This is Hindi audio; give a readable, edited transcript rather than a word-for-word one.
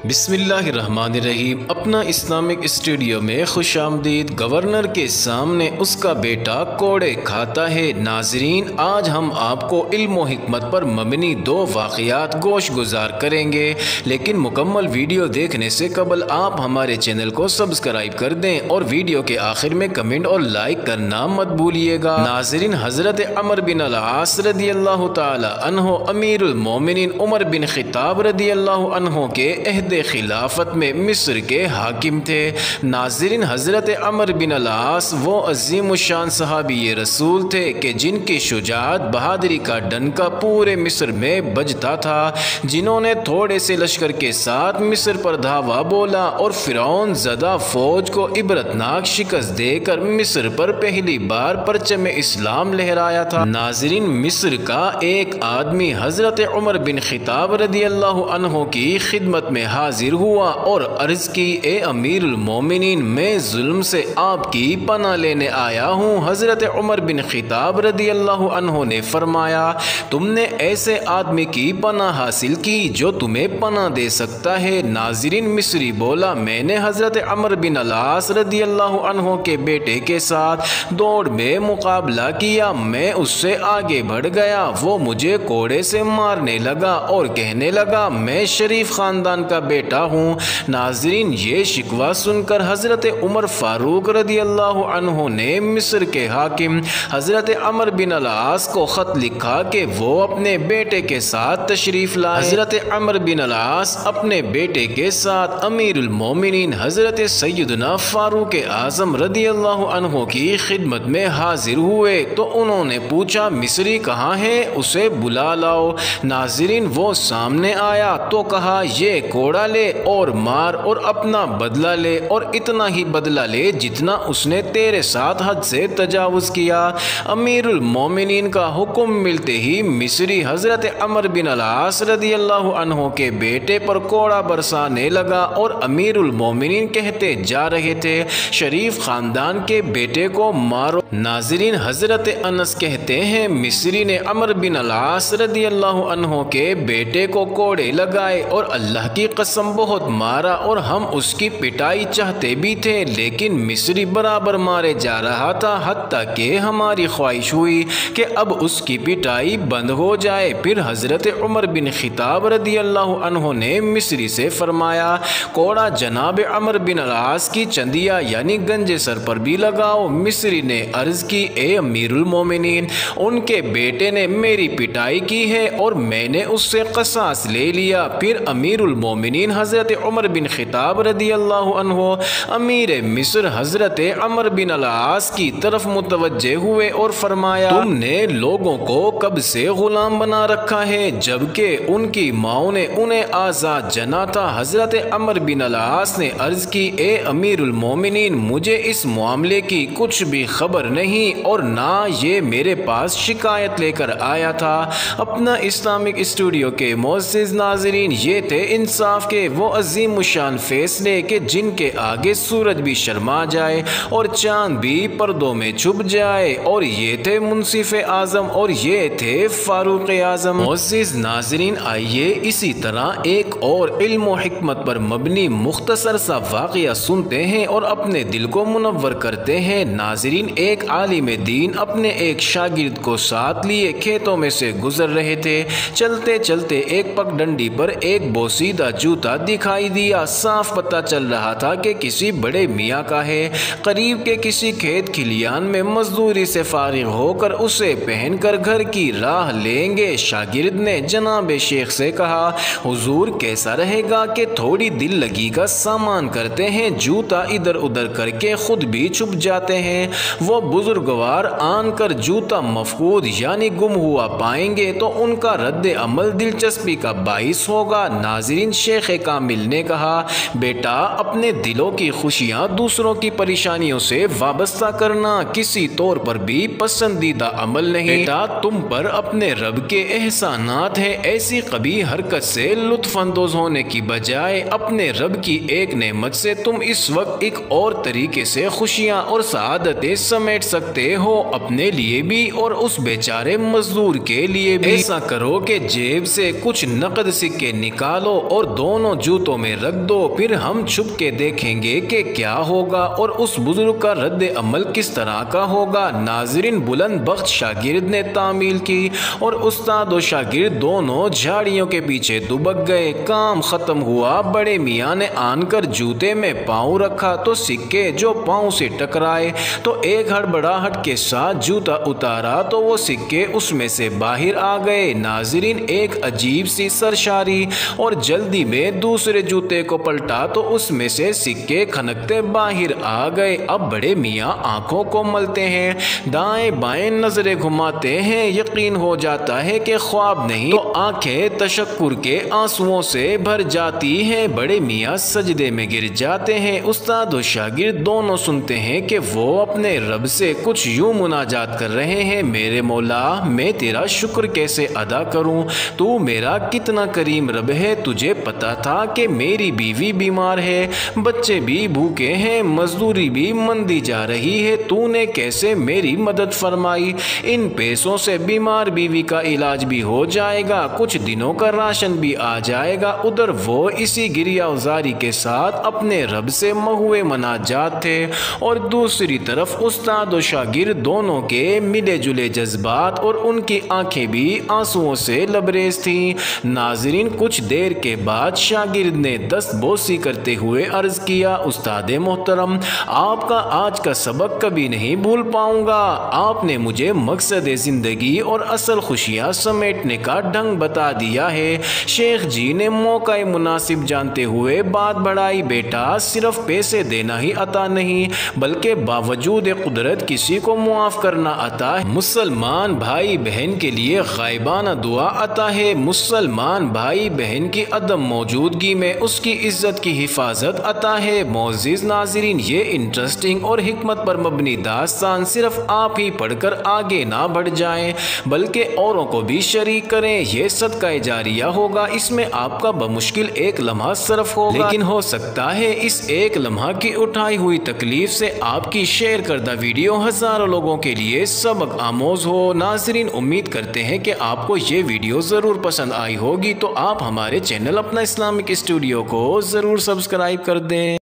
बिस्मिल्लाहिर्रहमानिर्रहीम। अपना इस्लामिक स्टूडियो में खुशामदीद। गवर्नर के सामने उसका बेटा कोड़े खाता है। नाजरीन, आज हम आपको इल्म व हिकमत पर मबनी दो वाक़यात गोश गुजार करेंगे, लेकिन मुकम्मल वीडियो देखने से कबल आप हमारे चैनल को सब्सक्राइब कर दें और वीडियो के आखिर में कमेंट और लाइक करना मत भूलिएगा। नाजरीन, हज़रत अमर बिन अल-आस रदियल्लाहु ताला अन्हो अमीरुल मोमिनीन उमर बिन खिताब रदियल्लाहु अन्हो के अहद खिलाफत में मिस्र के हाकिम थे। नाज़रीन, हज़रत अमर बिन अल-आस वो अजीम शान सहाबी रसूल थे कि जिनकी शुजाअत बहादुरी का डंका पूरे मिस्र में बजता था, जिन्होंने थोड़े से लश्कर के साथ मिस्र पर धावा बोला और फिरौन ज़दा फौज को इबरतनाक शिकस्त देकर मिस्र पर पहली बार परचम इस्लाम लहराया था। नाज़रीन, मिस्र का एक आदमी हज़रत उमर बिन खिताब रदियल्लाहु अन्हो की खिदमत में हाजिर हुआ और अर्ज की, ए अमीरुल मोमिनीन, मैं जुल्म से आपकी पनाह लेने आया हूँ। हज़रत उमर बिन खिताब रदियल्लाहु अन्हो ने फरमाया, तुमने ऐसे आदमी की पनाह हासिल की जो तुम्हें पनाह दे सकता है। नाज़रीन, मिस्री बोला, मैंने हज़रत अमर बिन अल-आस रदियल्लाहु अन्हो के बेटे के साथ दौड़ में मुकाबला किया। मैं उससे आगे बढ़ गया, वो मुझे कोड़े से मारने लगा और कहने लगा, मैं शरीफ खानदान का बेटा हूँ। नाज़रीन, ये शिकवा सुनकर हज़रत उमर फारूक रदियल्लाहु अन्हो ने मिस्र के हाकिम हज़रत अमर बिन अल-आस को ख़त लिखा कि वो अपने बेटे के साथ तशरीफ़ लाए। हज़रत अमर बिन अल-आस अपने बेटे के साथ अमीरुल मोमिनीन हज़रत सैयदना फारूक आज़म रदियल्लाहु अन्हो की खिदमत में हाजिर हुए तो उन्होंने पूछा, मिस्री कहाँ है, उसे बुला लाओ। नाज़रीन, वो सामने आया तो कहा, ये कोड़ा ले और मार और अपना बदला ले, और इतना ही बदला ले जितना उसने तेरे साथ हद से तजावुज़ किया। अमीरुल मोमिनीन का हुक्म मिलते ही मिस्री हज़रत अमर बिन अल-आस रदियल्लाहु अन्हो के बेटे पर कोड़ा बरसाने लगा और अमीरुल मोमिनीन कहते जा रहे थे, शरीफ खानदान के बेटे को मारो। नाज़रीन, हज़रत अनस कहते हैं, मिस्री ने अमर बिन अल-आस रदियल्लाहु अन्हो के बेटे को कोड़े लगाए और अल्लाह की कसम बहुत मारा और हम उसकी पिटाई चाहते भी थे, लेकिन मिस्री बराबर मारे जा रहा था, हत्ता कि हमारी ख्वाहिश हुई कि अब उसकी पिटाई बंद हो जाए। फिर हज़रत उमर बिन खिताब रदियल्लाहु अन्हो ने मिस्री से फरमाया, कोड़ा जनाब अमर बिन अल-आस की चंदिया यानी गंजे सर पर भी लगाओ। मिस्री ने अर्ज की, ए अमीरुल मोमिनीन, उनके बेटे ने मेरी पिटाई की है और मैंने उससे क़सास ले लिया। फिर अमीरुल मोमिनीन हज़रत उमर बिन खिताब रदियल्लाहु अन्हो अमीर मिस्र हज़रत अमर बिन अल-आस की तरफ मुतवज्जे हुए और फरमाया, तुमने लोगों को कब से गुलाम बना रखा है जबकि उनकी माओ ने उन्हें आज़ाद जना था। हज़रत अमर बिन अल-आस ने अर्ज की, ए अमीरुल मोमिनीन, मुझे इस मामले की कुछ भी खबर नहीं और ना ये मेरे पास शिकायत लेकर आया था। अपना इस्लामिक स्टूडियो के मोअज़्ज़िज़ नाज़रीन, ये थे इंसाफ के वो अजीम शान फैसले के जिनके आगे सूरज भी शर्मा जाए और चांद भी पर्दों में छुप जाए, और ये थे मुंसिफ आज़म और ये थे फारूक आज़म। मोअज़्ज़िज़ नाज़रीन, आइए इसी तरह एक और इल्म व हिकमत पर मबनी मुख्तसर सा वाक़या सुनते हैं और अपने दिल को मुनव्वर करते हैं। नाज़रीन, एक आलिम दीन अपने एक शागिर्द को साथ लिए खेतों में से गुजर रहे थे। चलते चलते एक पगडंडी पर एक बोसीदा जूता दिखाई दिया। साफ पता चल रहा था कि किसी बड़े मियाँ का है। करीब के किसी खेत खलियान में मजदूरी से फारिग होकर उसे पहनकर घर की राह लेंगे। शागिर्द ने जनाब शेख से कहा, हुजूर, कैसा रहेगा कि थोड़ी दिल लगी का सामान करते हैं, जूता इधर उधर करके खुद भी छुप जाते हैं। वो बुजुर्गवार आन कर जूता मफकूद यानी गुम हुआ पाएंगे तो उनका रद्द अमल दिलचस्पी का बाइस होगा। नाज़रीन, शेख कामिल ने कहा, बेटा, अपने दिलों की खुशियाँ दूसरों की परेशानियों से वाबस्ता करना किसी तौर पर भी पसंदीदा अमल नहीं। बेटा, तुम पर अपने रब के एहसानात है। ऐसी कभी हरकत से लुत्फानंदोज होने की बजाय अपने रब की एक नेमत से तुम इस वक्त एक और तरीके से खुशियाँ और सआदतें समेट समेट सकते हो, अपने लिए भी और उस बेचारे मजदूर के लिए भी। ऐसा करो कि जेब से कुछ नकद सिक्के निकालो और दोनों जूतों में रख दो, फिर हम छुप के देखेंगे कि क्या होगा और उस बुजुर्ग का रद्द अमल किस तरह का होगा। नाजरीन, बुलंद बख्त शागिर्द ने तामील की और उस्ताद और शागिर्द दोनों झाड़ियों के पीछे दुबक गए। काम खत्म हुआ। बड़े मियाँ ने आनकर जूते में पाँव रखा तो सिक्के जो पाँव से टकराए, तो एक हड़बड़ाहट के साथ जूता उतारा तो वो सिक्के उसमें से बाहर आ गए। नाजरीन, एक अजीब सी सरशारी और जल्दी में दूसरे जूते को पलटा तो उसमें से सिक्के खनकते बाहर आ गए। अब बड़े मियाँ आंखों को मलते हैं, दाएं बाएं नजरें घुमाते हैं, यकीन हो जाता है कि ख्वाब नहीं तो आंखें तशक्कुर के आंसुओं से भर जाती हैं। बड़े मियाँ सजदे में गिर जाते हैं। उस्ताद और शागिर्द दोनों सुनते हैं कि वो अपने रब से कुछ यूं मुनाजात कर रहे हैं, मेरे मौला, मैं तेरा शुक्र कैसे अदा करूं, तू मेरा कितना करीम रब है। तुझे पता था कि मेरी बीवी बीमार है, बच्चे भी भूखे हैं, मजदूरी भी मंदी जा रही है, तूने कैसे मेरी मदद फरमाई। इन पैसों से बीमार बीवी का इलाज भी हो जाएगा, कुछ दिनों का राशन भी आ जाएगा। उधर वो इसी गिरियावजारी के साथ अपने रब से महुए मनाजात थे और दूसरी तरफ उस्ताद और शागिर्द दोनों के मिले जुले जज्बात और उनकी आंखें भी आंसुओं से लबरेज थीं। नाजरीन, कुछ देर के बाद शागिर्द ने दस्तबोसी करते हुए अर्ज किया, उस्ताद मोहतरम, आपका आज का सबक कभी नहीं भूल पाऊंगा। आपने मुझे मकसद जिंदगी और असल खुशियां समेटने का ढंग बता दिया है। शेख जी ने मौका मुनासिब जानते हुए बात बढ़ाई, बेटा, सिर्फ पैसे देना ही अता नहीं बल्कि बावजूद कुदरत किसी को मुआफ करना अता है। मुसलमान भाई बहन के लिए गायबाना दुआ अता है। मुसलमान भाई बहन की अदम मौजूदगी में उसकी इज्जत की हिफाजत अता है। मोअज़्ज़िज़ नाज़रीन, ये इंटरेस्टिंग और हिकमत पर मबनी दास्तान सिर्फ आप ही पढ़कर आगे ना बढ़ जाएं बल्कि औरों को भी शरीक करें। ये सदका जारिया होगा। इसमें आपका बमुश्किल एक लम्हा सर्फ होगा, लेकिन हो सकता है इस एक लम्हा की उठाई हुई तकलीफ से आपकी शेयर करदा वीडियो हजारों लोगों के लिए सबक आमोज हो। नाज़रीन, उम्मीद करते हैं कि आपको ये वीडियो ज़रूर पसंद आई होगी, तो आप हमारे चैनल अपना इस्लामिक स्टूडियो को ज़रूर सब्सक्राइब कर दें।